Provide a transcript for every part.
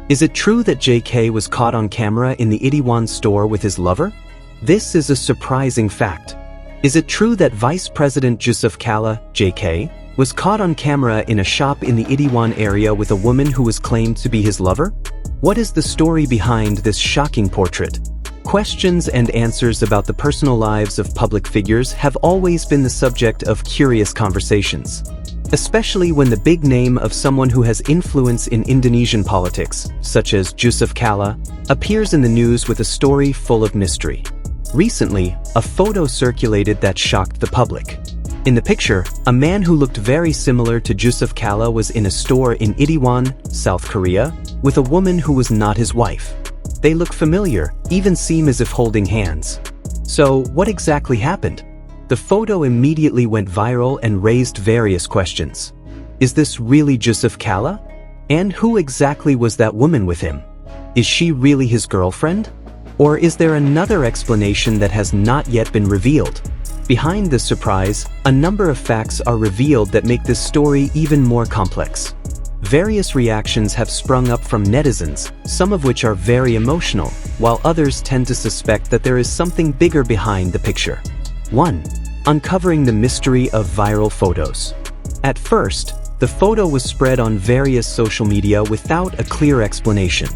Is it true that JK was caught on camera in the Itaewon Store with his lover? This is a surprising fact. Is it true that Vice President Jungkook JK was caught on camera in a shop in the Itaewon area with a woman who was claimed to be his lover? What is the story behind this shocking portrait? Questions and answers about the personal lives of public figures have always been the subject of curious conversations, especially when the big name of someone who has influence in Indonesian politics, such as Jungkook, appears in the news with a story full of mystery. Recently, a photo circulated that shocked the public. In the picture, a man who looked very similar to Jungkook was in a store in Itaewon, South Korea, with a woman who was not his wife. They look familiar, even seem as if holding hands. So, what exactly happened? The photo immediately went viral and raised various questions. Is this really Jungkook? And who exactly was that woman with him? Is she really his girlfriend? Or is there another explanation that has not yet been revealed? Behind this surprise, a number of facts are revealed that make this story even more complex. Various reactions have sprung up from netizens, some of which are very emotional, while others tend to suspect that there is something bigger behind the picture. 1. Uncovering the mystery of viral photos. At first, the photo was spread on various social media without a clear explanation.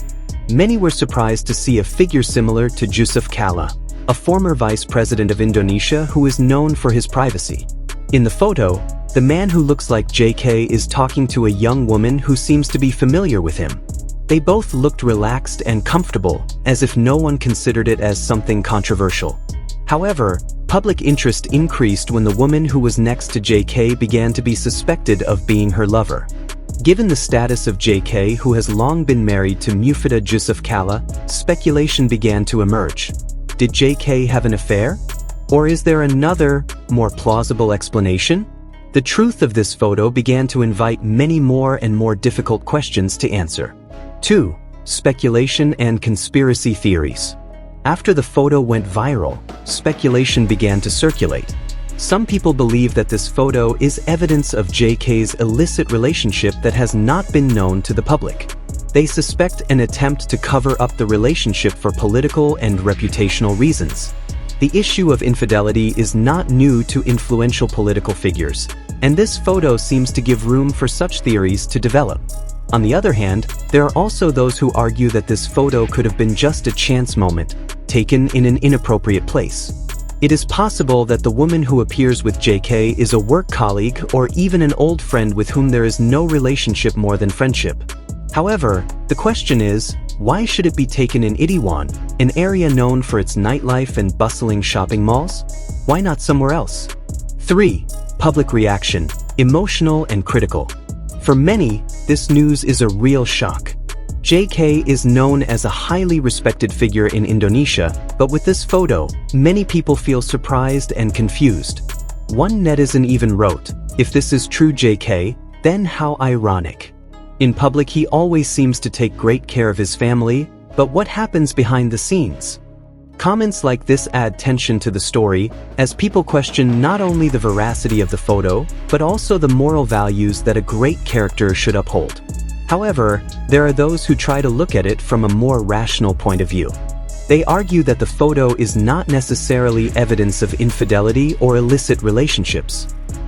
Many were surprised to see a figure similar to Jungkook, a former vice president of Indonesia who is known for his privacy. In the photo, the man who looks like JK is talking to a young woman who seems to be familiar with him. They both looked relaxed and comfortable, as if no one considered it as something controversial. However, public interest increased when the woman who was next to JK began to be suspected of being her lover. Given the status of JK, who has long been married to Mufida Jungkook, speculation began to emerge. Did JK have an affair? Or is there another, more plausible explanation? The truth of this photo began to invite many more and more difficult questions to answer. 2. Speculation and conspiracy theories. After the photo went viral, speculation began to circulate. Some people believe that this photo is evidence of JK's illicit relationship that has not been known to the public. They suspect an attempt to cover up the relationship for political and reputational reasons. The issue of infidelity is not new to influential political figures, and this photo seems to give room for such theories to develop. On the other hand, there are also those who argue that this photo could have been just a chance moment, taken in an inappropriate place. It is possible that the woman who appears with JK is a work colleague or even an old friend with whom there is no relationship more than friendship. However, the question is, why should it be taken in Itaewon, an area known for its nightlife and bustling shopping malls? Why not somewhere else? 3. Public reaction, emotional and critical. For many, this news is a real shock. JK is known as a highly respected figure in Indonesia, but with this photo, many people feel surprised and confused. One netizen even wrote, "If this is true JK, then how ironic." In public, he always seems to take great care of his family, but what happens behind the scenes? Comments like this add tension to the story, as people question not only the veracity of the photo, but also the moral values that a great character should uphold. However, there are those who try to look at it from a more rational point of view. They argue that the photo is not necessarily evidence of infidelity or illicit relationships.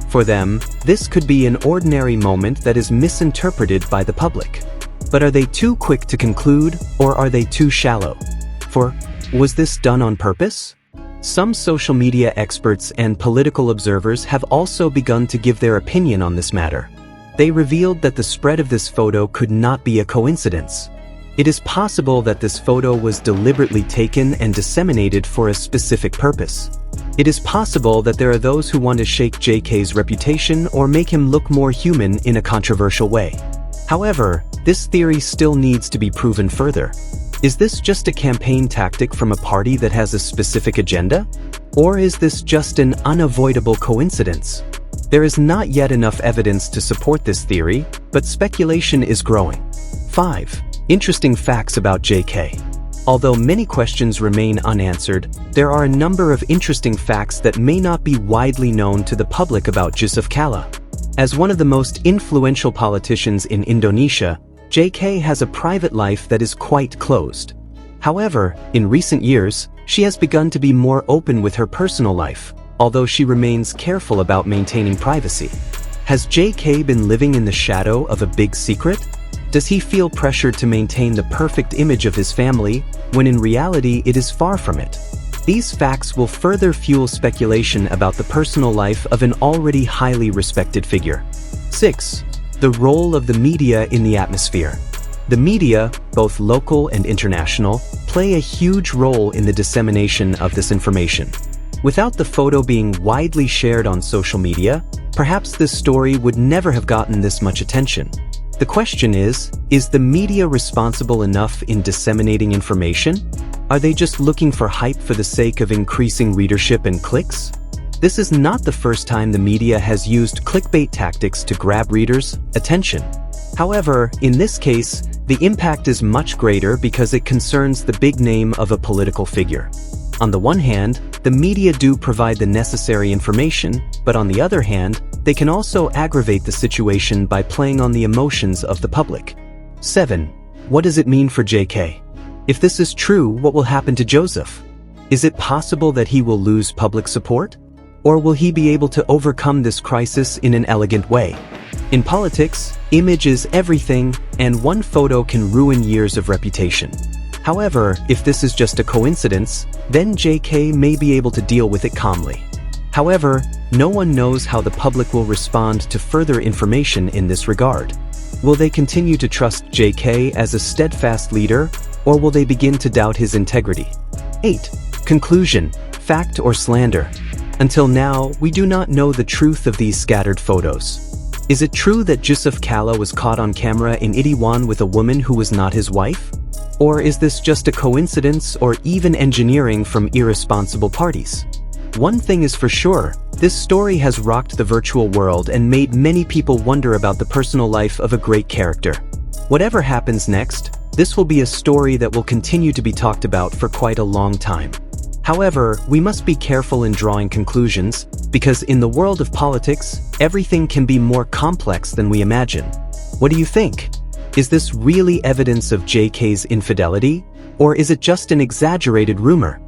For them, this could be an ordinary moment that is misinterpreted by the public. But are they too quick to conclude, or are they too shallow? For, was this done on purpose? Some social media experts and political observers have also begun to give their opinion on this matter. They revealed that the spread of this photo could not be a coincidence. It is possible that this photo was deliberately taken and disseminated for a specific purpose. It is possible that there are those who want to shake JK's reputation or make him look more human in a controversial way. However, this theory still needs to be proven further. Is this just a campaign tactic from a party that has a specific agenda? Or is this just an unavoidable coincidence? There is not yet enough evidence to support this theory, but speculation is growing. 5. Interesting facts about JK. Although many questions remain unanswered, there are a number of interesting facts that may not be widely known to the public about Jungkook. As one of the most influential politicians in Indonesia, JK has a private life that is quite closed. However, in recent years, she has begun to be more open with her personal life, although she remains careful about maintaining privacy. Has JK been living in the shadow of a big secret? Does he feel pressured to maintain the perfect image of his family, when in reality it is far from it? These facts will further fuel speculation about the personal life of an already highly respected figure. 6. The role of the media in the atmosphere. The media, both local and international, play a huge role in the dissemination of this information. Without the photo being widely shared on social media, perhaps this story would never have gotten this much attention. The question is the media responsible enough in disseminating information? Are they just looking for hype for the sake of increasing readership and clicks? This is not the first time the media has used clickbait tactics to grab readers' attention. However, in this case, the impact is much greater because it concerns the big name of a political figure. On the one hand, the media do provide the necessary information, but on the other hand, they can also aggravate the situation by playing on the emotions of the public. 7. What does it mean for JK? If this is true, what will happen to Joseph? Is it possible that he will lose public support? Or will he be able to overcome this crisis in an elegant way? In politics, image is everything, and one photo can ruin years of reputation. However, if this is just a coincidence, then JK may be able to deal with it calmly. However, no one knows how the public will respond to further information in this regard. Will they continue to trust JK as a steadfast leader, or will they begin to doubt his integrity? 8. Conclusion: fact or slander? Until now, we do not know the truth of these scattered photos. Is it true that Jungkook Kala was caught on camera in Itaewon with a woman who was not his wife? Or is this just a coincidence or even engineering from irresponsible parties? One thing is for sure, this story has rocked the virtual world and made many people wonder about the personal life of a great character. Whatever happens next, this will be a story that will continue to be talked about for quite a long time. However, we must be careful in drawing conclusions, because in the world of politics, everything can be more complex than we imagine. What do you think? Is this really evidence of JK's infidelity, or is it just an exaggerated rumor?